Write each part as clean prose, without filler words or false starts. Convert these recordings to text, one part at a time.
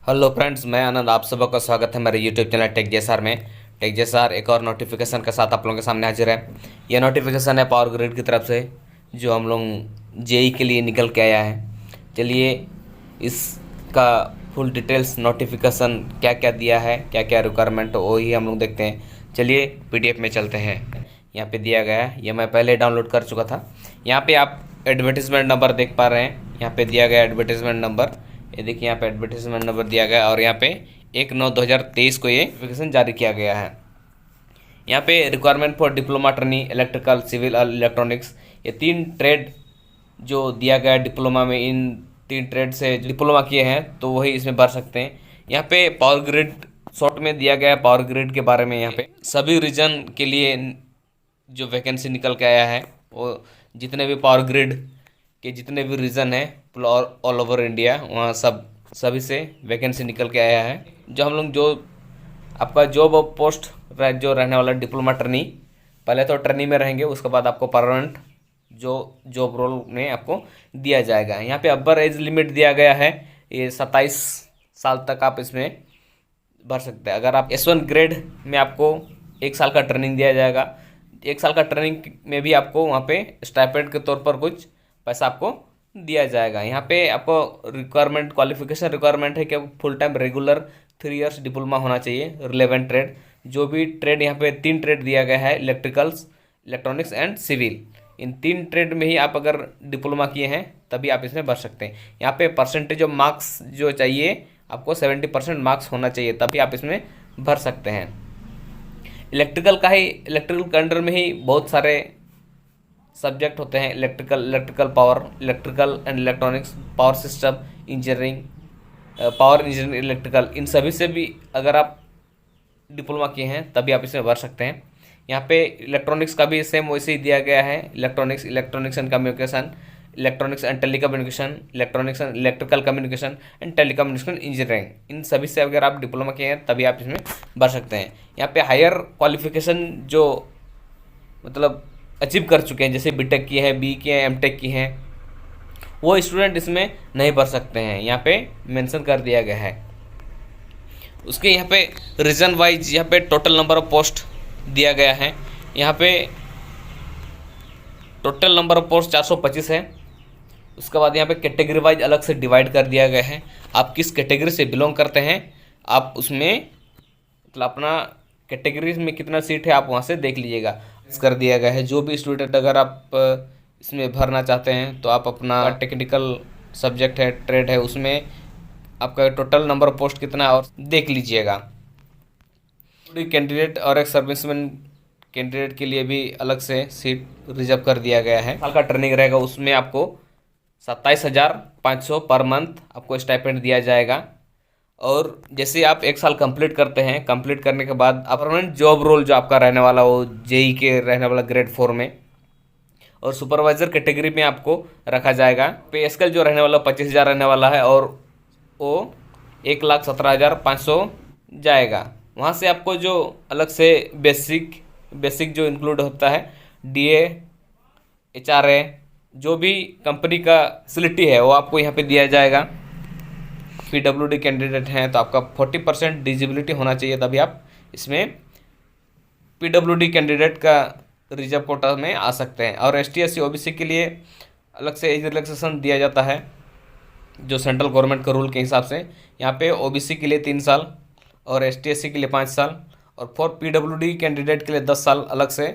Hello friends, मैं आनंद। आप सबका स्वागत है मेरे यूट्यूब चैनल टेक जेएसआर में। टेक जेएसआर एक और नोटिफिकेशन के साथ आप लोगों के सामने हाजिर है। यह नोटिफिकेशन है पावर ग्रिड की तरफ से, जो हम लोग जेई के लिए निकल के आया है। चलिए इसका फुल डिटेल्स नोटिफिकेशन क्या क्या दिया है, क्या क्या रिक्वायरमेंट, वही हम लोग देखते हैं। चलिए पीडीएफ में चलते हैं। यहाँ पे दिया गया है, यह मैं पहले डाउनलोड कर चुका था। यहाँ पे आप एडवर्टीजमेंट नंबर देख पा रहे हैं। यहाँ पे दिया गया एडवर्टीजमेंट नंबर, ये देखिए यहाँ पे एडवर्टीजमेंट नंबर दिया गया और यहाँ पे 1/9/2023 को ये नोटिफिकेशन जारी किया गया है। यहाँ पे requirement for diploma training electrical civil और इलेक्ट्रॉनिक्स, ये 3 ट्रेड जो दिया गया है डिप्लोमा में। इन 3 ट्रेड से डिप्लोमा किए हैं तो वही इसमें भर सकते हैं। यहाँ पे पावर ग्रिड शॉर्ट में दिया गया है पावर ग्रिड के बारे में। यहाँ पे सभी रीजन के लिए जो वैकेंसी निकल के आया है, वो जितने भी पावर ग्रिड के जितने भी रीजन है ऑल ओवर इंडिया, वहाँ सभी से वैकेंसी निकल के आया है। जो हम लोग जो आपका जॉब और पोस्ट जो रहने वाला डिप्लोमा ट्रेनी, पहले तो ट्रेनी में रहेंगे, उसके बाद आपको परमानेंट जो जॉब रोल में आपको दिया जाएगा। यहाँ पे अपर एज लिमिट दिया गया है, ये 27 साल तक आप इसमें भर सकते हैं। अगर आप S1 ग्रेड में आपको 1 साल का ट्रेनिंग दिया जाएगा। 1 साल का ट्रेनिंग में भी आपको वहाँ पे स्टाइपेंड के तौर पर कुछ पैसा आपको दिया जाएगा। यहाँ पे आपको रिक्वायरमेंट क्वालिफिकेशन रिक्वायरमेंट है कि full time regular 3 years diploma होना चाहिए। रिलेवेंट ट्रेड, जो भी ट्रेड यहाँ पे 3 ट्रेड दिया गया है, इलेक्ट्रिकल्स, इलेक्ट्रॉनिक्स एंड सिविल। इन 3 ट्रेड में ही आप अगर डिप्लोमा किए हैं तभी आप इसमें भर सकते हैं। यहाँ पे परसेंटेज ऑफ मार्क्स जो चाहिए आपको 70% मार्क्स होना चाहिए, तभी आप इसमें भर सकते हैं। इलेक्ट्रिकल के अंडर में ही बहुत सारे सब्जेक्ट होते हैं। Electrical power, electrical and electronics, power system engineering, power engineering, electrical, इन सभी से भी अगर आप डिप्लोमा किए हैं तभी आप इसमें भर सकते हैं। यहाँ पे इलेक्ट्रॉनिक्स का भी सेम वैसे ही दिया गया है। Electronics and communication, electronics and telecommunication, electronics and electrical communication and telecommunication engineering, इन सभी से अगर आप डिप्लोमा किए हैं तभी आप इसमें भर सकते हैं। यहाँ पे हायर क्वालिफिकेशन जो मतलब अचीव कर चुके हैं, जैसे बीटेक की है, बी की है, एमटेक की हैं, वो स्टूडेंट इसमें नहीं भर सकते हैं। यहाँ पे मेंशन कर दिया गया है। उसके यहाँ पे रीजन वाइज यहाँ पे टोटल नंबर ऑफ पोस्ट दिया गया है। यहाँ पे टोटल नंबर ऑफ पोस्ट 425 है। उसके बाद यहाँ पे कैटेगरी वाइज अलग से डिवाइड कर दिया गया है। आप किस कैटेगरी से बिलोंग करते हैं, आप उसमें मतलब अपना कैटेगरी में कितना सीट है आप वहाँ से देख लीजिएगा। कर दिया गया है जो भी स्टूडेंट अगर आप इसमें भरना चाहते हैं तो आप अपना टेक्निकल सब्जेक्ट है, ट्रेड है, उसमें आपका टोटल नंबर ऑफ पोस्ट कितना है और देख लीजिएगा। कैंडिडेट और एक सर्विसमैन कैंडिडेट के लिए भी अलग से सीट रिजर्व कर दिया गया है। साल का ट्रेनिंग रहेगा, उसमें आपको 27,500 पर मंथ आपको स्टाइपेंड दिया जाएगा। और जैसे आप 1 साल कंप्लीट करते हैं, कंप्लीट करने के बाद परमानेंट जॉब रोल जो आपका रहने वाला वो जेई के रहने वाला ग्रेड 4 में और सुपरवाइजर कैटेगरी में आपको रखा जाएगा। पे स्केल जो रहने वाला 25,000 रहने वाला है और वो 1,17,500 जाएगा। वहाँ से आपको जो अलग से बेसिक जो इंक्लूड होता है, डीए, एचआरए, जो भी कंपनी का फैसिलिटी है वो आपको यहाँ पे दिया जाएगा। पीडब्ल्यूडी कैंडिडेट हैं तो आपका 40% डिजिबिलिटी होना चाहिए, तभी आप इसमें पीडब्ल्यूडी कैंडिडेट का रिजर्व कोटा में आ सकते हैं। और एसटी एससी ओबीसी के लिए अलग से एज रिलैक्सेशन दिया जाता है जो सेंट्रल गवर्नमेंट के रूल के हिसाब से। यहाँ पे ओबीसी के लिए 3 साल और एसटी एससी के लिए 5 साल और फॉर पीडब्ल्यूडी कैंडिडेट के लिए 10 साल अलग से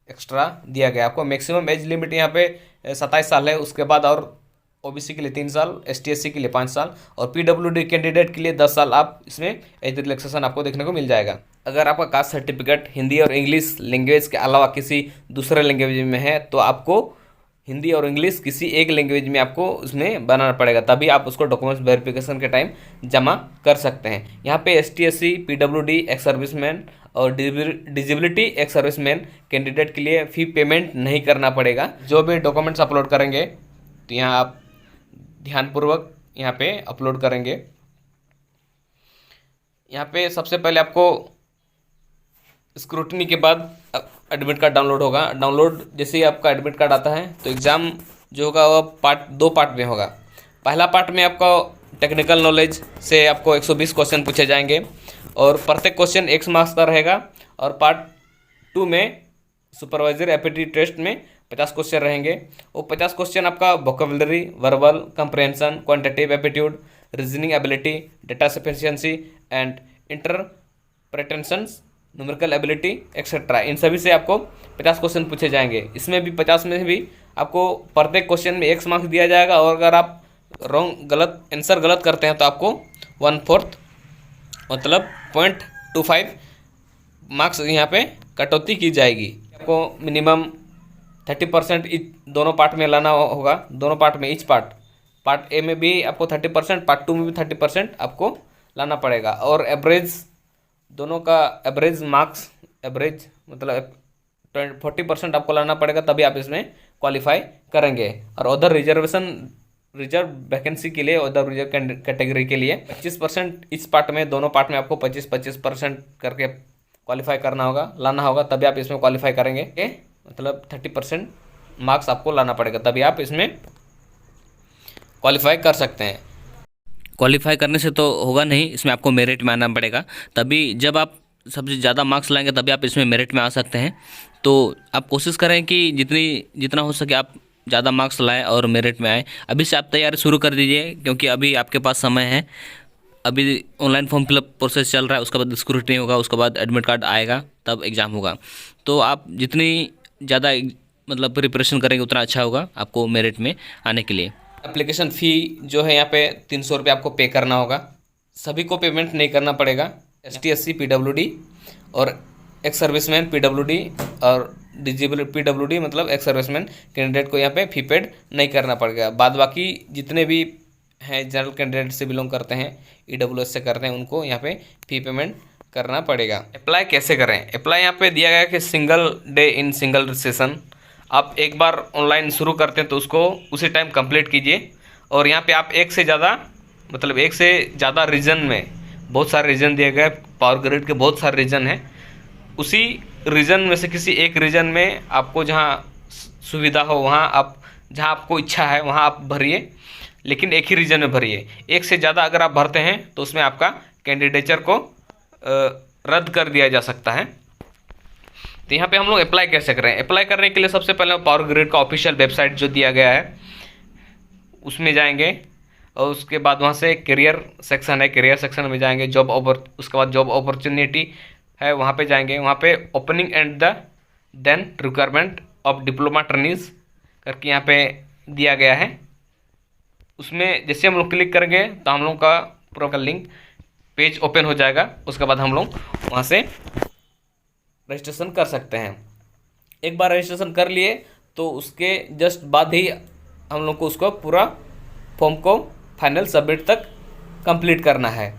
एक्स्ट्रा दिया गया। आपको मैक्सिमम एज लिमिट यहाँ पे 27 साल है। उसके बाद और ओबीसी के लिए 3 साल, एसटीएससी के लिए 5 साल और पीडब्ल्यूडी कैंडिडेट के लिए 10 साल आप इसमें एज रिलैक्सेशन आपको देखने को मिल जाएगा। अगर आपका कास्ट सर्टिफिकेट हिंदी और इंग्लिश लैंग्वेज के अलावा किसी दूसरे लैंग्वेज में है तो आपको हिंदी और इंग्लिश किसी एक लैंग्वेज में आपको उसमें बनाना पड़ेगा, तभी आप उसको डॉक्यूमेंट्स वेरिफिकेशन के टाइम जमा कर सकते हैं। यहाँ पे एसटीएससी, पीडब्ल्यूडी, एक्स सर्विसमैन और डिजिबिलिटी एक्स सर्विसमैन कैंडिडेट के लिए फ़ी पेमेंट नहीं करना पड़ेगा। जो भी डॉक्यूमेंट्स अपलोड करेंगे तो यहाँ आप ध्यानपूर्वक यहाँ पे अपलोड करेंगे। यहाँ पे सबसे पहले आपको स्क्रूटनी के बाद एडमिट कार्ड डाउनलोड होगा। डाउनलोड जैसे ही आपका एडमिट कार्ड आता है तो एग्ज़ाम जो होगा वो 2 पार्ट में होगा। पहला पार्ट में आपका टेक्निकल नॉलेज से आपको 120 क्वेश्चन पूछे जाएंगे और प्रत्येक क्वेश्चन 1 मार्क्स का रहेगा। और पार्ट 2 में सुपरवाइजरी एप्टीट्यूड टेस्ट में 50 क्वेश्चन रहेंगे। वो 50 क्वेश्चन आपका vocabulary, verbal comprehension, quantitative aptitude, reasoning ability, data sufficiency and interpretation, numerical ability etcetera, इन सभी से आपको 50 क्वेश्चन पूछे जाएंगे। इसमें भी 50 में भी आपको प्रत्येक क्वेश्चन में 1 मार्क्स दिया जाएगा और अगर आप गलत आंसर गलत करते हैं तो आपको 1/4 मतलब 0.25 मार्क्स यहाँ पे कटौती की जाएगी। आपको मिनिमम 30% दोनों पार्ट में लाना होगा। दोनों पार्ट में पार्ट ए में भी आपको 30%, पार्ट 2 में भी 30% आपको लाना पड़ेगा। और एवरेज दोनों का एवरेज मार्क्स, एवरेज मतलब 40% आपको लाना पड़ेगा, तभी आप इसमें क्वालिफाई करेंगे। और अदर रिजर्व वैकेंसी के लिए, अदर रिजर्व कैटेगरी के लिए 25% इस पार्ट में, दोनों पार्ट में आपको 25% करके क्वालिफाई करना होगा, लाना होगा, तभी आप इसमें क्वालिफाई करेंगे। मतलब 30% मार्क्स आपको लाना पड़ेगा, तभी आप इसमें क्वालिफाई कर सकते हैं। क्वालिफाई करने से तो होगा नहीं, इसमें आपको मेरिट में आना पड़ेगा, तभी जब आप सबसे ज़्यादा मार्क्स लाएंगे तभी आप इसमें मेरिट में आ सकते हैं। तो आप कोशिश करें कि जितना हो सके आप ज़्यादा मार्क्स लाएं और मेरिट में आए। अभी से आप तैयारी शुरू कर दीजिए, क्योंकि अभी आपके पास समय है। अभी ऑनलाइन फॉर्म फिलअप प्रोसेस चल रहा है, उसके बाद स्क्रूटनी होगा, उसके बाद एडमिट कार्ड आएगा, तब एग्ज़ाम होगा। तो आप जितनी ज़्यादा मतलब प्रिपरेशन करेंगे उतना अच्छा होगा आपको मेरिट में आने के लिए। एप्लीकेशन फ़ी जो है यहाँ पे 300 रुपये आपको पे करना होगा। सभी को पेमेंट नहीं करना पड़ेगा। ST SC PWD और एक्स सर्विसमैन PWD और डिजिबल PWD मतलब एक्स सर्विसमैन कैंडिडेट को यहाँ पे फी पेड नहीं करना पड़ेगा। बाद बाकी जितने भी हैं जनरल कैंडिडेट से बिलोंग करते हैं, EWS से करते हैं, उनको यहाँ पे फी पेमेंट करना पड़ेगा। अप्लाई कैसे करें? अप्लाई यहाँ पे दिया गया कि single day in single session. आप एक बार ऑनलाइन शुरू करते हैं तो उसको उसी टाइम कंप्लीट कीजिए। और यहाँ पे आप एक से ज़्यादा रीजन में, बहुत सारे रीजन दिए गए, पावर ग्रिड के बहुत सारे रीजन हैं, उसी रीजन में से किसी एक रीजन में आपको जहाँ सुविधा हो वहाँ आप, जहाँ आपको इच्छा है वहाँ आप भरिए, लेकिन एक ही रीजन में भरिए। एक से ज़्यादा अगर आप भरते हैं तो उसमें आपका कैंडिडेचर को रद्द कर दिया जा सकता है। तो यहाँ पे हम लोग अप्लाई कैसे करें? अप्लाई करने के लिए सबसे पहले पावर ग्रिड का ऑफिशियल वेबसाइट जो दिया गया है उसमें जाएंगे और उसके बाद वहाँ से करियर सेक्शन है, करियर सेक्शन में जाएंगे। उसके बाद जॉब अपॉर्चुनिटी है, वहाँ पे जाएंगे। वहाँ पे opening and then requirement of diploma trainees करके यहाँ पे दिया गया है। उसमें जैसे हम लोग क्लिक करेंगे तो हम लोग का पूरा का लिंक पेज ओपन हो जाएगा। उसके बाद हम लोग वहाँ से रजिस्ट्रेशन कर सकते हैं। एक बार रजिस्ट्रेशन कर लिए तो उसके जस्ट बाद ही हम लोग को उसको पूरा फॉर्म को फाइनल सबमिट तक कंप्लीट करना है,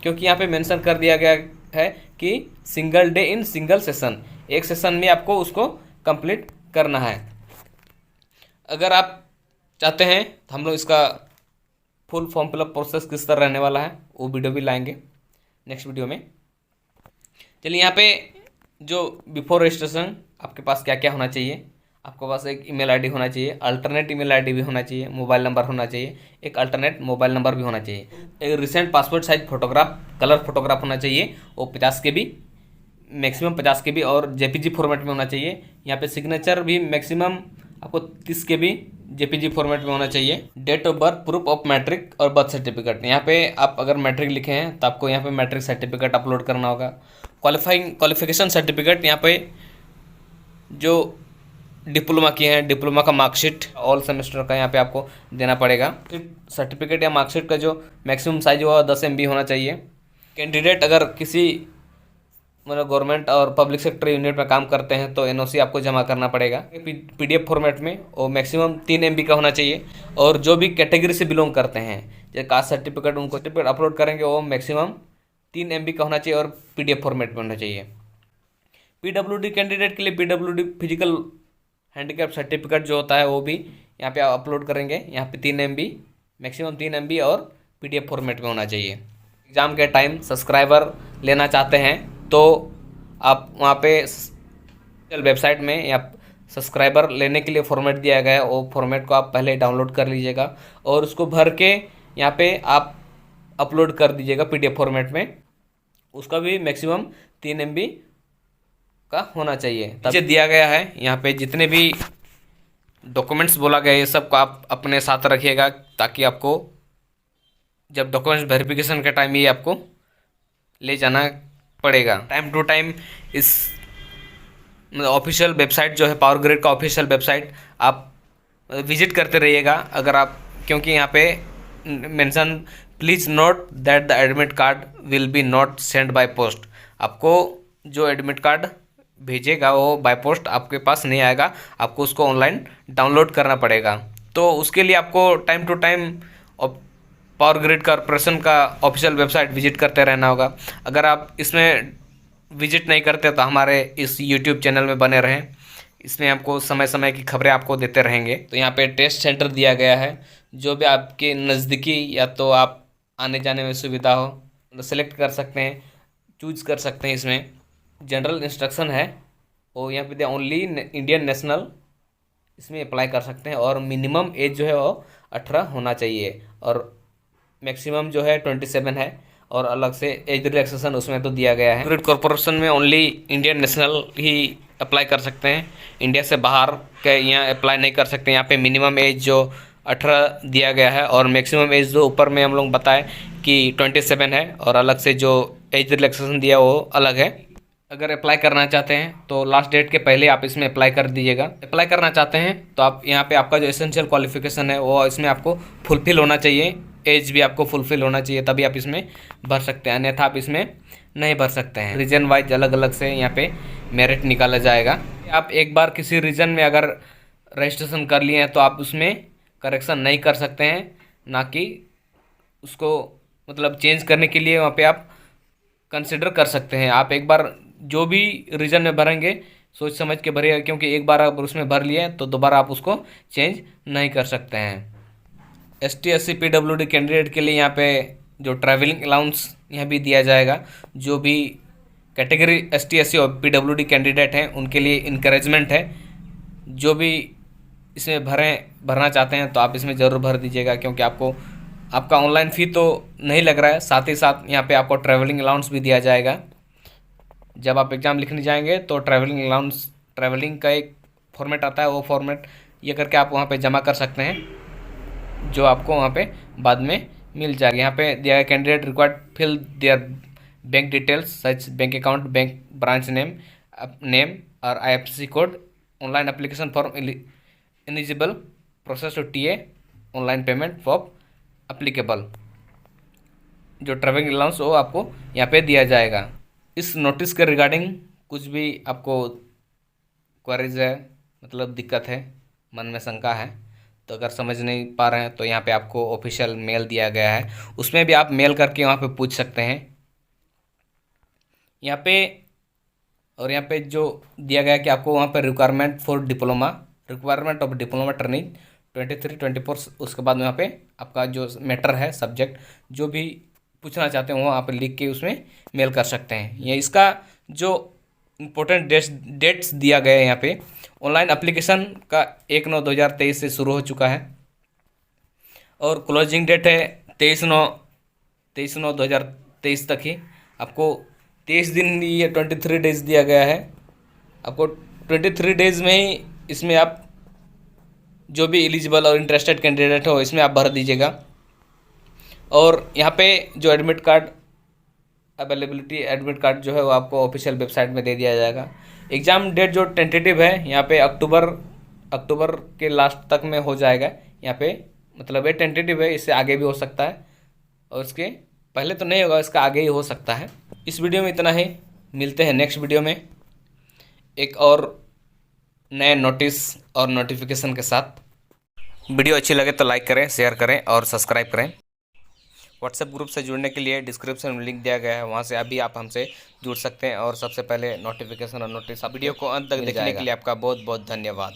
क्योंकि यहाँ पे मेंशन कर दिया गया है कि single day in single session, एक सेशन में आपको उसको कंप्लीट करना है। अगर आप चाहते हैं तो हम लोग इसका फुल फॉर्म फिलअप प्रोसेस किस तरह रहने वाला है वो वीडियो भी लाएंगे नेक्स्ट वीडियो में। चलिए, यहाँ पे जो बिफोर रजिस्ट्रेशन आपके पास क्या क्या होना चाहिए। आपके पास एक ईमेल आईडी होना चाहिए, अल्टरनेट ईमेल आईडी भी होना चाहिए, मोबाइल नंबर होना चाहिए, एक अल्टरनेट मोबाइल नंबर भी होना चाहिए, एक recent passport size photograph, colour photograph होना चाहिए, वो 50 KB, मैक्सिमम 50 KB और JPG फॉर्मेट में होना चाहिए। यहाँ पे सिग्नेचर भी मैक्सिमम आपको 30 KB JPG फॉर्मेट में होना चाहिए। Date of birth, proof of matric और बर्थ सर्टिफिकेट। यहाँ पे आप अगर मैट्रिक लिखे हैं तो आपको यहाँ पे मैट्रिक सर्टिफिकेट अपलोड करना होगा। क्वालिफिकेशन सर्टिफिकेट, यहाँ पे जो डिप्लोमा किए हैं डिप्लोमा का मार्कशीट ऑल सेमेस्टर का यहाँ पे आपको देना पड़ेगा। सर्टिफिकेट या मार्कशीट का जो मैक्सिमम साइज हुआ 10 MB होना चाहिए। कैंडिडेट अगर किसी मतलब गवर्नमेंट और पब्लिक सेक्टर यूनिट में काम करते हैं तो NOC आपको जमा करना पड़ेगा PDF फॉर्मेट में, और मैक्सिमम 3 MB का होना चाहिए। और जो भी कैटेगरी से बिलोंग करते हैं, जैसे कास्ट सर्टिफिकेट, उनको सर्टिफिकेट अपलोड करेंगे वो मैक्सिमम 3 MB का होना चाहिए और PDF फॉर्मेट में होना चाहिए। PWD कैंडिडेट के लिए PWD फिजिकल हैंडीकैप सर्टिफिकेट जो होता है वो भी यहाँ पे आप अपलोड करेंगे। यहाँ पे 3 MB, मैक्सिमम 3 MB और PDF फॉर्मेट में होना चाहिए। एग्ज़ाम के टाइम सब्सक्राइबर लेना चाहते हैं तो आप वहाँ पे वेबसाइट में या सब्सक्राइबर लेने के लिए फॉर्मेट दिया गया है, वो फॉर्मेट को आप पहले डाउनलोड कर लीजिएगा और उसको भर के यहाँ पे आप अपलोड कर दीजिएगा PDF फॉर्मेट में। उसका भी मैक्सिमम 3 MB का होना चाहिए। नीचे दिया गया है यहाँ पे जितने भी डॉक्यूमेंट्स बोला गया है ये सब को आप अपने साथ रखिएगा, ताकि आपको जब डॉक्यूमेंट्स वेरिफिकेशन का टाइम ये आपको ले जाना पड़ेगा। टाइम टू टाइम इस ऑफिशियल वेबसाइट जो है पावर ग्रिड का ऑफिशियल वेबसाइट आप विजिट करते रहिएगा। अगर आप, क्योंकि यहाँ पे mention please note that the admit card will be not send by post. आपको जो एडमिट कार्ड भेजेगा वो बाय पोस्ट आपके पास नहीं आएगा, आपको उसको ऑनलाइन डाउनलोड करना पड़ेगा। तो उसके लिए आपको time to time power grid corporation का ऑफिशियल वेबसाइट विजिट करते रहना होगा। अगर आप इसमें विजिट नहीं करते तो हमारे इस यूट्यूब चैनल में बने रहें, इसमें आपको समय समय की खबरें आपको देते रहेंगे। तो यहाँ पे टेस्ट सेंटर दिया गया है, जो भी आपके नज़दीकी या तो आप आने जाने में सुविधा हो तो सेलेक्ट कर सकते हैं, चूज़ कर सकते हैं। इसमें जनरल इंस्ट्रक्शन है वो यहाँ पे ओनली इंडियन नेशनल इसमें अप्लाई कर सकते हैं, और मिनिमम एज जो है वो 18 होना चाहिए, और मैक्सिमम जो है 27 है, और अलग से एज रिलैक्सेशन उसमें तो दिया गया है। ग्रिड कॉर्पोरेशन में ओनली इंडियन नेशनल ही अप्लाई कर सकते हैं, इंडिया से बाहर के यहाँ अप्लाई नहीं कर सकते। यहाँ पे मिनिमम एज जो 18 दिया गया है, और मैक्सिमम एज जो ऊपर में हम लोग बताएं कि 27 है, और अलग से जो एज रिलैक्सेशन दिया वो अलग है। अगर अप्लाई करना चाहते हैं तो लास्ट डेट के पहले आप इसमें अप्लाई कर दीजिएगा। अप्लाई करना चाहते हैं तो आप यहाँ पे आपका जो एसेंशियल क्वालिफिकेशन है वो इसमें आपको फुलफिल होना चाहिए, एज भी आपको फुलफिल होना चाहिए, तभी आप इसमें भर सकते हैं, अन्यथा आप इसमें नहीं भर सकते हैं। रीजन वाइज अलग अलग से यहाँ पे मेरिट निकाला जाएगा। आप एक बार किसी रीजन में अगर रजिस्ट्रेशन कर लिए हैं तो आप उसमें करेक्शन नहीं कर सकते हैं, ना कि उसको मतलब चेंज करने के लिए वहाँ पे आप कंसिडर कर सकते हैं। आप एक बार जो भी रीजन में भरेंगे सोच समझ के भरिएगा, क्योंकि एक बार आप उसमें भर लिए तो दोबारा आप उसको चेंज नहीं कर सकते हैं। ST SC PWD कैंडिडेट के लिए यहाँ पे जो ट्रैवलिंग अलाउंस यहाँ भी दिया जाएगा। जो भी कैटेगरी ST SC और PWD कैंडिडेट हैं उनके लिए इनकरेजमेंट है। जो भी इसमें भरना चाहते हैं तो आप इसमें ज़रूर भर दीजिएगा, क्योंकि आपका ऑनलाइन फ़ी तो नहीं लग रहा है, साथ ही साथ यहाँ पे आपको ट्रैवलिंग अलाउंस भी दिया जाएगा। जब आप एग्ज़ाम लिखने जाएंगे तो ट्रैवलिंग अलाउंस, ट्रैवलिंग का एक फॉर्मेट आता है, वो फॉर्मेट ये करके आप वहाँ पे जमा कर सकते हैं, जो आपको वहाँ पे बाद में मिल जाएगा। यहाँ पे दिया गया candidate required fill their bank details such bank account, bank branch name और IFSC code, online application form eligible process to TA online payment for applicable. जो ट्रैवलिंग अलाउंस वो आपको यहाँ पे दिया जाएगा। इस नोटिस के रिगार्डिंग कुछ भी आपको क्वेरीज है, मतलब दिक्कत है, मन में शंका है, तो अगर समझ नहीं पा रहे हैं तो यहाँ पे आपको ऑफिशियल मेल दिया गया है, उसमें भी आप मेल करके वहाँ पे पूछ सकते हैं। यहाँ पे जो दिया गया है कि आपको वहाँ पे रिक्वायरमेंट ऑफ डिप्लोमा ट्रेनिंग 23-24, उसके बाद यहाँ पे आपका जो मैटर है सब्जेक्ट जो भी पूछना चाहते हैं वो आप लिख के उसमें मेल कर सकते हैं। ये इसका जो इम्पोर्टेंट डेट्स दिया गया है यहाँ पे, ऑनलाइन एप्लीकेशन का 1/9/2023 से शुरू हो चुका है, और क्लोजिंग डेट है 23/9/2023 तक ही। आपको 23 दिन, ये 23 डेज दिया गया है, आपको 23 डेज में ही इसमें आप जो भी एलिजिबल और इंटरेस्टेड कैंडिडेट हो इसमें आप भर दीजिएगा। और यहाँ पे जो admit card availability admit card जो है वो आपको ऑफिशियल वेबसाइट में दे दिया जाएगा। एग्ज़ाम डेट जो टेंटेटिव है यहाँ पे अक्टूबर के लास्ट तक में हो जाएगा। यहाँ पे मतलब ये टेंटेटिव है, इससे आगे भी हो सकता है, और इसके पहले तो नहीं होगा, इसका आगे ही हो सकता है। इस वीडियो में इतना ही, मिलते हैं नेक्स्ट वीडियो में एक और नए नोटिस और नोटिफिकेशन के साथ। वीडियो अच्छी लगे तो लाइक करें, शेयर करें और सब्सक्राइब करें। व्हाट्सएप ग्रुप से जुड़ने के लिए डिस्क्रिप्शन में लिंक दिया गया है, वहां से अभी आप हमसे जुड़ सकते हैं और सबसे पहले नोटिफिकेशन और नोटिस वीडियो को अंत तक देखने के लिए आपका बहुत बहुत धन्यवाद।